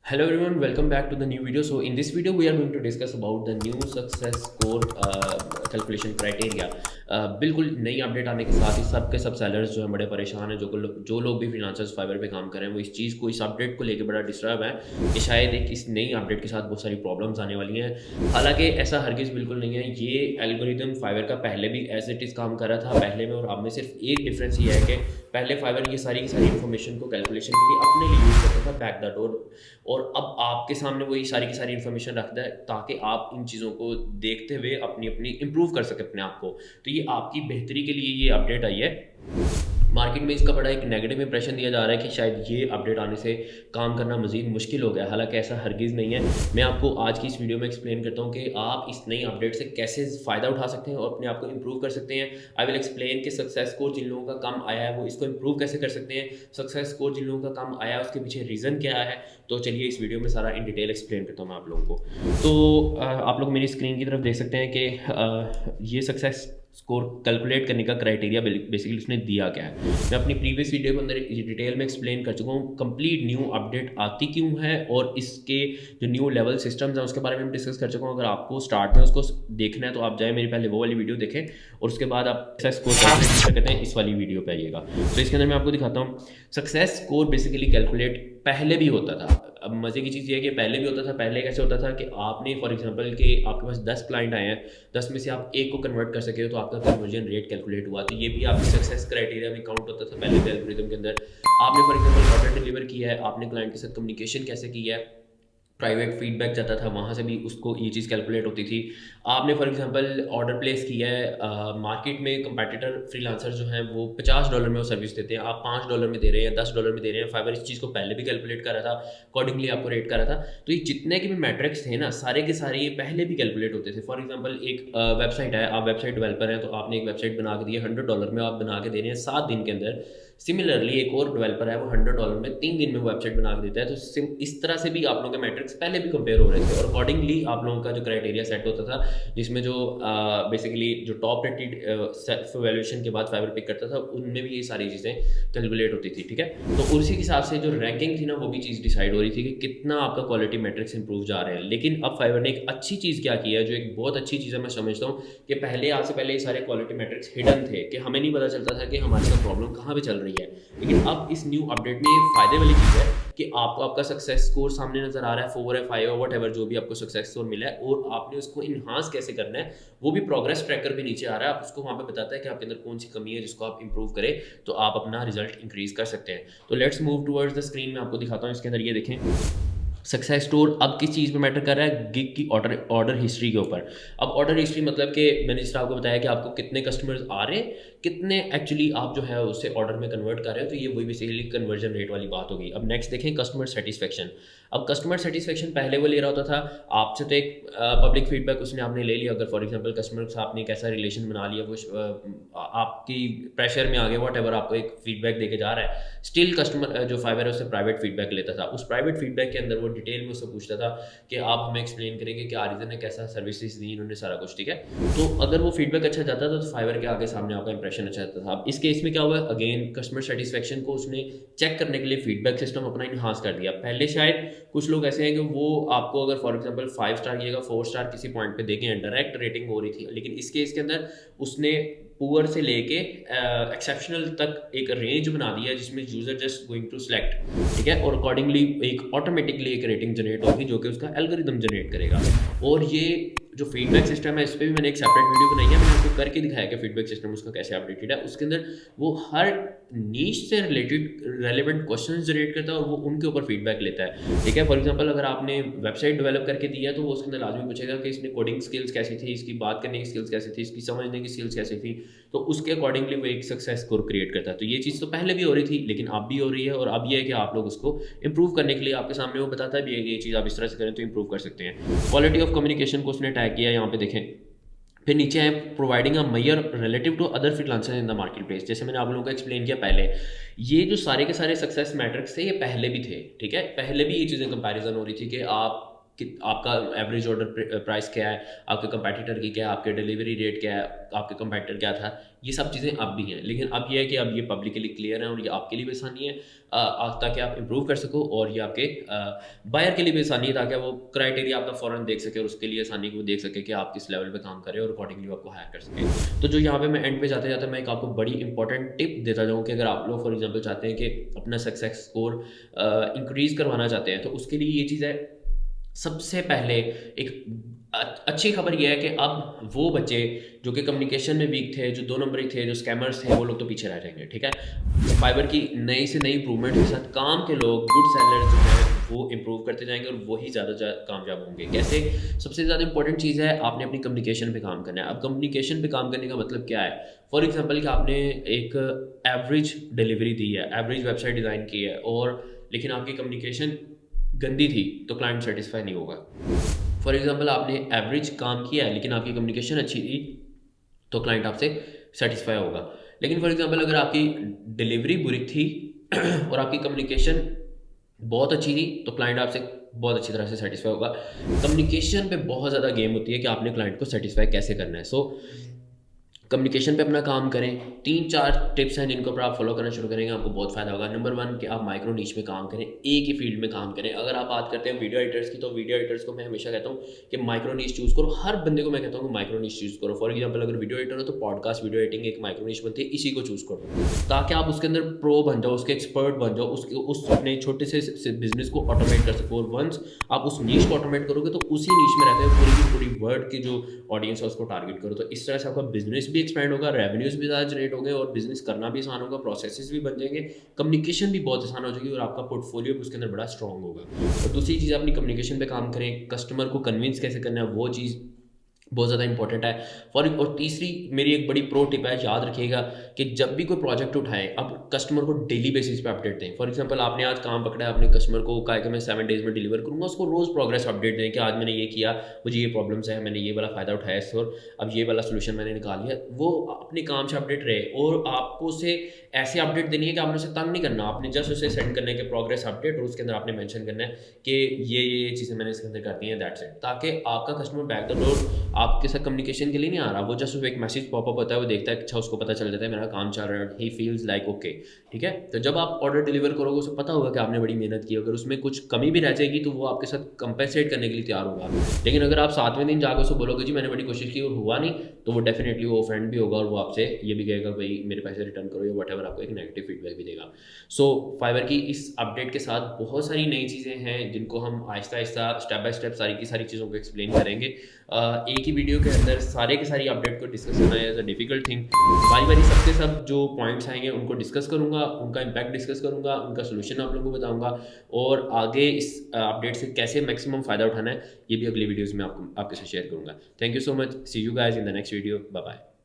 Hello everyone, welcome back to the new video. So in this video we are going to discuss about the new success score calculation criteria. बिल्कुल नई update आने के साथ ही सबके सब sellers जो हैं बड़े परेशान हैं, जो लोग भी फ्रीलांसर्स फाइवर पे काम कर रहे हैं वो इस चीज़ को, इस अपडेट को लेके बड़ा डिस्टर्ब है कि शायद एक इस नई अपडेट के साथ बहुत सारी प्रॉब्लम्स आने वाली हैं। हालांकि ऐसा हरगिज़ बिल्कुल नहीं है। ये एल्गोरिदम फाइवर का पहले भी एज इट इज़ काम कर रहा था पहले में, और अब में सिर्फ एक डिफरेंस ये है कि पहले फाइवर ये सारी की सारी इन्फॉर्मेशन को कैलकुलेशन के लिए अपने लिए यूज़ करता था बैक द डोर, और अब आपके सामने वही सारी की सारी इन्फॉर्मेशन रखता है ताकि आप इन चीज़ों को देखते हुए अपनी अपनी इम्प्रूव कर सकें अपने आप को। तो ये आपकी बेहतरी के लिए ये अपडेट आई है। मार्केट में इसका बड़ा एक नेगेटिव इंप्रेशन दिया जा रहा है कि शायद ये अपडेट आने से काम करना मज़ीद मुश्किल हो गया, हालांकि ऐसा हरगिज़ नहीं है। मैं आपको आज की इस वीडियो में एक्सप्लेन करता हूँ कि आप इस नई अपडेट से कैसे फ़ायदा उठा सकते हैं और अपने आप को इम्प्रूव कर सकते हैं। आई विल एक्सप्लेन कि सक्सेस स्कोर जिन लोगों का कम आया है वो इसको इम्प्रूव कैसे कर सकते हैं, सक्सेस स्कोर जिन लोगों का कम आया है उसके पीछे रीज़न क्या है। तो चलिए इस वीडियो में सारा इन डिटेल एक्सप्लेन करता हूँ मैं आप लोगों को। तो आप लोग मेरी स्क्रीन की तरफ देख सकते हैं कि ये सक्सेस स्कोर कैलकुलेट करने का क्राइटेरिया बेसिकली उसने दिया क्या है। मैं अपनी प्रीवियस वीडियो के अंदर डिटेल में एक्सप्लेन कर चुका हूँ कंप्लीट न्यू अपडेट आती क्यों है, और इसके जो न्यू लेवल सिस्टम्स हैं उसके बारे में डिस्कस कर चुका हूँ। अगर आपको स्टार्ट में उसको देखना है तो आप जाए मेरी पहले वो वाली वीडियो देखें और उसके बाद आप सक्सेस स्कोर कैलकुलेट कर सकते हैं इस वाली वीडियो पे आइएगा। तो इसके अंदर मैं आपको दिखाता हूँ सक्सेस स्कोर बेसिकली कैलकुलेट पहले भी होता था। अब मज़े की चीज़ ये है कि पहले भी होता था। पहले कैसे होता था कि आपने फॉर एग्जांपल कि आपके पास 10 क्लाइंट आए हैं, 10 में से आप एक को कन्वर्ट कर सके हो तो आपका कन्वर्जन रेट कैलकुलेट हुआ। तो ये भी आपकी सक्सेस क्राइटेरिया में काउंट होता था पहले के एल्गोरिथम के अंदर। आपने फॉर एग्जांपल ऑर्डर डिलीवर किया है, आपने क्लाइंट के साथ कम्युनिकेशन कैसे किया है, प्राइवेट फीडबैक जाता था, वहाँ से भी उसको ये चीज़ कैलकुलेट होती थी। आपने फॉर एग्जांपल ऑर्डर प्लेस किया है, मार्केट में कंपैटिटर फ्रीलांसर जो हैं वो $50 में वो सर्विस देते हैं, आप $5 में दे रहे हैं, $10 में दे रहे हैं। फाइवर इस चीज़ को पहले भी कैलकुलेट कर रहा था, अकॉर्डिंगली आपको रेट कर रहा था। तो ये जितने के भी मैट्रिक्स थे ना सारे के सारे ये पहले भी कैलकुलेट होते थे। फॉर एग्जाम्पल एक वेबसाइट है, आप वेबसाइट डेवलपर हैं तो आपने एक वेबसाइट बना के दी है, $100 में आप बना के दे रहे हैं 7 दिन के अंदर। सिमिलरली एक और डेवलपर है वो $100 में 3 दिन में वेबसाइट बना के देता है। तो इस तरह से भी आप लोगों के मैट्रिक्स पहले भी कंपेयर हो रहे थे, और अकॉर्डिंगली आप लोगों का जो क्राइटेरिया सेट होता था जिसमें जो बेसिकली जो टॉप रेटेड सेल्फ वैल्यूएशन के बाद फाइवर पिक करता था उनमें भी ये सारी चीज़ें कैलकुलेट होती थी। ठीक है, तो उसी के हिसाब से जो रैंकिंग थी ना वो भी चीज़ डिसाइड हो रही थी कि कितना आपका क्वालिटी मैट्रिक्स इंप्रूव जा रहे हैं। लेकिन अब फाइवर ने एक अच्छी चीज़ क्या की है, जो एक बहुत अच्छी चीज़ है मैं समझता हूँ कि पहले आज से पहले ये सारे क्वालिटी मैट्रिक्स हिडन थे कि हमें नहीं पता चलता था कि हमारे साथ प्रॉब्लम कहाँ पे चल रही है। लेकिन अब इस न्यू अपडेट में ये फायदे वाली चीज़ है कि आपको आपका सक्सेस स्कोर सामने नजर आ रहा है, 4 है 5 है वट एवर जो भी आपको सक्सेस स्कोर मिला है, और आपने उसको इन्हांस कैसे करना है वो भी प्रोग्रेस ट्रैकर भी नीचे आ रहा है। आप उसको वहाँ पे बताता है कि आपके अंदर कौन सी कमी है जिसको आप इंप्रूव करें तो आप अपना रिजल्ट इंक्रीज कर सकते हैं। तो let's move towards the screen में आपको दिखाता हूँ। इसके अंदर ये देखें सक्सेस स्टोर अब किस चीज़ पे मैटर कर रहा है, गिग की ऑर्डर हिस्ट्री के ऊपर। अब ऑर्डर हिस्ट्री मतलब कि मैंने जिस तरह आपको बताया कि आपको कितने कस्टमर्स आ रहे हैं, कितने एक्चुअली आप जो है उससे ऑर्डर में कन्वर्ट कर रहे हो, तो ये वही बेसिकली कन्वर्जन रेट वाली बात होगी। अब नेक्स्ट देखें कस्टमर सेटिस्फेक्शन। अब कस्टमर सेटिस्फेक्शन पहले वो ले रहा होता था आपसे, तो एक पब्लिक फीडबैक उसने आपने ले लिया। अगर फॉर एग्जांपल कस्टमर के साथ आपने एक ऐसा रिलेशन बना लिया, वो आपकी प्रेशर में आ गया, वॉट एवर आपको एक फीडबैक देके जा रहा है, स्टिल कस्टमर जो फाइवर है उससे प्राइवेट फीडबैक लेता था। उस प्राइवेट फीडबैक के अंदर वो डिटेल में उससे पूछता था कि आप हमें एक्सप्लेन करेंगे क्या रीज़न है, कैसा सर्विसेज दी इन्होंने, सारा कुछ। ठीक है, तो अगर वो फीडबैक अच्छा जाता था तो फाइवर के आगे सामने आपका इंप्रेशन अच्छा जाता था। अब इस केस में क्या हुआ, अगेन कस्टमर सेटिस्फेक्शन को उसने चेक करने के लिए फीडबैक सिस्टम अपना इन्हांस कर दिया। पहले शायद कुछ लोग ऐसे हैं कि वो आपको अगर फॉर एग्जांपल 5 स्टार दिएगा, 4 स्टार किसी पॉइंट पे देंगे, डायरेक्ट रेटिंग हो रही थी। लेकिन इस केस के अंदर उसने पुअर से लेके एक्सेप्शनल तक एक रेंज बना दिया है जिसमें user just going to select. ठीक है, और अकॉर्डिंगली एक ऑटोमेटिकली एक रेटिंग जनरेट होगी जो कि उसका एल्गोरिदम जनरेट करेगा। और ये जो फीडबैक सिस्टम है इस पर भी मैंने एक सेपरेट वीडियो बनाई है, मैंने आपको करके दिखाया कि फीडबैक सिस्टम उसका कैसे अपडेटेड है। उसके अंदर वो हर नीश से रिलेटेड रेलेवेंट क्वेश्चंस जनरेट करता है और वो उनके ऊपर फीडबैक लेता है। ठीक है, फॉर एग्जांपल अगर आपने वेबसाइट डेवलप करके दिया तो वो उसके अंदर लाजमी पूछेगा कि इसने कोडिंग स्किल्स कैसी थी, इसकी बात करने की स्किल्स कैसी थी, इसकी समझने की स्किल्स कैसी थी, तो उसके अकॉर्डिंगली वो एक सक्सेस स्कोर क्रिएट करता है। तो ये चीज़ तो पहले भी हो रही थी लेकिन अब भी हो रही है, और अब ये है कि आप लोग उसको इंप्रूव करने के लिए आपके सामने वो बताता है भी ये चीज़ आप इस तरह से करें तो इंप्रूव कर सकते हैं। क्वालिटी ऑफ कम्युनिकेशन को उसने टैग किया, यहाँ पे देखें। फिर नीचे है providing a major relative to other freelancers in the market place. जैसे मैंने आप लोगों को एक्सप्लेन किया पहले, ये जो सारे के सारे सक्सेस मैट्रिक्स थे ये पहले भी थे। ठीक है, पहले भी ये चीज़ें कंपैरिजन हो रही थी कि आप कि आपका एवरेज ऑर्डर प्राइस क्या है, आपके कंपैटिटर की क्या है, आपके डिलीवरी रेट क्या है, आपके कंपैटिटर क्या था, ये सब चीज़ें अब भी हैं। लेकिन अब ये है कि अब ये पब्लिकली क्लियर है और ये आपके लिए भी आसानी है ताकि आप इम्प्रूव कर सको, और ये आपके बायर के लिए भी आसानी है ताकि वो क्राइटेरिया आपका फ़ौरन देख सके और उसके लिए आसानी को देख सके कि आप किस लेवल पे काम कर रहे हो और अकॉर्डिंगली आपको हायर कर सके। तो जो यहाँ पे मैं एंड पे जाते जाते मैं एक आपको बड़ी इंपॉर्टेंट टिप देता जाऊँ कि अगर आप लोग फॉर एग्जांपल चाहते हैं कि अपना सक्सेस स्कोर इंक्रीज़ करवाना चाहते हैं, तो उसके लिए ये चीज़ है, सबसे पहले एक अच्छी खबर ये है कि अब वो बच्चे जो कि कम्युनिकेशन में वीक थे, जो 2 नंबरी थे, जो स्कैमर्स थे, वो लोग तो पीछे रह जाएंगे, ठीक है? फाइबर की नई से नई इम्प्रूवमेंट के साथ काम के लोग, गुड सेलर्स जो हैं, वो इम्प्रूव करते जाएंगे और वही ज़्यादा कामयाब होंगे। कैसे? सबसे ज़्यादा इंपॉर्टेंट चीज़ है, आपने अपनी कम्युनिकेशन पे काम करना है। अब कम्युनिकेशन पे काम करने का मतलब क्या है? फॉर एग्जांपल कि आपने एक एवरेज डिलीवरी दी है, एवरेज वेबसाइट डिज़ाइन की है, और लेकिन आपकी कम्युनिकेशन गंदी थी, तो क्लाइंट सेटिस्फाई नहीं होगा। फॉर एग्जांपल आपने एवरेज काम किया है लेकिन आपकी कम्युनिकेशन अच्छी थी, तो क्लाइंट आपसे सेटिस्फाई होगा। लेकिन फॉर एग्जांपल अगर आपकी डिलीवरी बुरी थी और आपकी कम्युनिकेशन बहुत अच्छी थी, तो क्लाइंट आपसे बहुत अच्छी तरह से सेटिस्फाई होगा। कम्युनिकेशन पे बहुत ज़्यादा गेम होती है कि आपने क्लाइंट को सेटिस्फाई कैसे करना है। सो कम्युनिकेशन पे अपना काम करें। 3-4 टिप्स हैं जिनको पर आप फॉलो करना शुरू करेंगे, आपको बहुत फ़ायदा होगा। नंबर 1 कि आप माइक्रो नीश में काम करें, एक ही फील्ड में काम करें। अगर आप बात करते हैं वीडियो एडिटर्स की, तो वीडियो एडिटर्स को मैं हमेशा कहता हूँ कि माइक्रो नीश चूज़ करो। हर बंदे को मैं कहता हूँ कि माइक्रो नीश चूज़ करो। फॉर एग्जाम्पल अगर वीडियो एडिटर हो तो पॉडकास्ट वीडियो एडिटिंग एक माइक्रो नीश बनती है, इसी को चूज़ करो ताकि आप उसके अंदर प्रो बन जाओ, उसके एक्सपर्ट बन जाओ, उस अपने छोटे से बिजनेस को ऑटोमेट कर सको। और वंस आप उस नीश को ऑटोमेट करोगे तो उसी नीश में रहते हुए पूरी की पूरी वर्ल्ड की जो ऑडियंस है उसको टारगेट करो। तो इस तरह से आपका बिजनेस भी एक्सपैंड होगा, रेवेन्यूज़ भी ज़्यादा जनरेट होंगे और बिजनेस करना भी आसान होगा, प्रोसेसेस भी बन जाएंगे, कम्युनिकेशन भी बहुत आसान हो जाएगी और आपका पोर्टफोलियो भी उसके अंदर बड़ा स्ट्रॉन्ग होगा। और दूसरी चीज़, अपनी कम्युनिकेशन पे काम करें, कस्टमर को कन्विंस कैसे करना है वो चीज़ बहुत ज़्यादा इंपॉर्टेंट है। और तीसरी मेरी एक बड़ी प्रो टिप है, याद रखिएगा कि जब भी कोई प्रोजेक्ट उठाएं, अब कस्टमर को डेली बेसिस पे अपडेट दें। फॉर एग्जांपल आपने आज काम पकड़ा है, अपने कस्टमर को कहा कि मैं 7 डेज़ में डिलीवर करूँगा, उसको रोज़ प्रोग्रेस अपडेट दें कि आज मैंने ये किया, मुझे ये प्रॉब्लम्स है, मैंने ये वाला फ़ायदा उठाया इससे और अब ये वाला सोल्यूशन मैंने निकाल लिया। वो अपने काम से अपडेट रहे और आपको उसे ऐसे अपडेट देनी है कि आपने उसे तंग नहीं करना, आपने जस्ट उसे सेंड करने के प्रोग्रेस अपडेट और उसके अंदर आपने मेंशन करना है कि ये चीज़ें मैंने इसके अंदर कर दी हैं, दैट्स इट। ताकि आपका कस्टमर बैक द डोर आपके साथ कम्युनिकेशन के लिए नहीं आ रहा, वो जस्ट उसको एक मैसेज पॉपअप होता है, वो देखता है, अच्छा उसको पता चल जाता है मेरा काम चल रहा है, ही फील्स लाइक ओके, ठीक है। तो जब आप ऑर्डर डिलीवर करोगे उसे पता होगा कि आपने बड़ी मेहनत की, अगर उसमें कुछ कमी भी रह जाएगी तो वो आपके साथ कंपेंसेट करने के लिए तैयार होगा। लेकिन अगर आप 7वें दिन जाकर उसको बोलोगे जी मैंने बड़ी कोशिश की और हुआ नहीं, तो वो डेफिनेटली वो ऑफेंड भी होगा और वो आपसे ये भी कहेगा भाई मेरे पैसे रिटर्न करो या व्हाटएवर, आपको एक नेगेटिव फीडबैक भी देगा। सो फाइवर की इस अपडेट के साथ बहुत सारी नई चीज़ें हैं जिनको हम Aahista Aahista step by step सारी की सारी चीज़ों को एक्सप्लेन करेंगे। एक ही वीडियो के अंदर सारे के सारी अपडेट को डिस्कस करना है एज अ डिफिकल्ट थिंग। बारी बारी सबके सब जो पॉइंट्स आएंगे उनको डिस्कस करूंगा, उनका इम्पैक्ट डिस्कस करूंगा, उनका सोल्यूशन आप लोगों को बताऊंगा और आगे इस अपडेट से कैसे मैक्सिमम फ़ायदा उठाना है ये भी अगली वीडियोज़ में आपके साथ शेयर करूंगा। Thank you so much, see you guys in the next video, bye bye.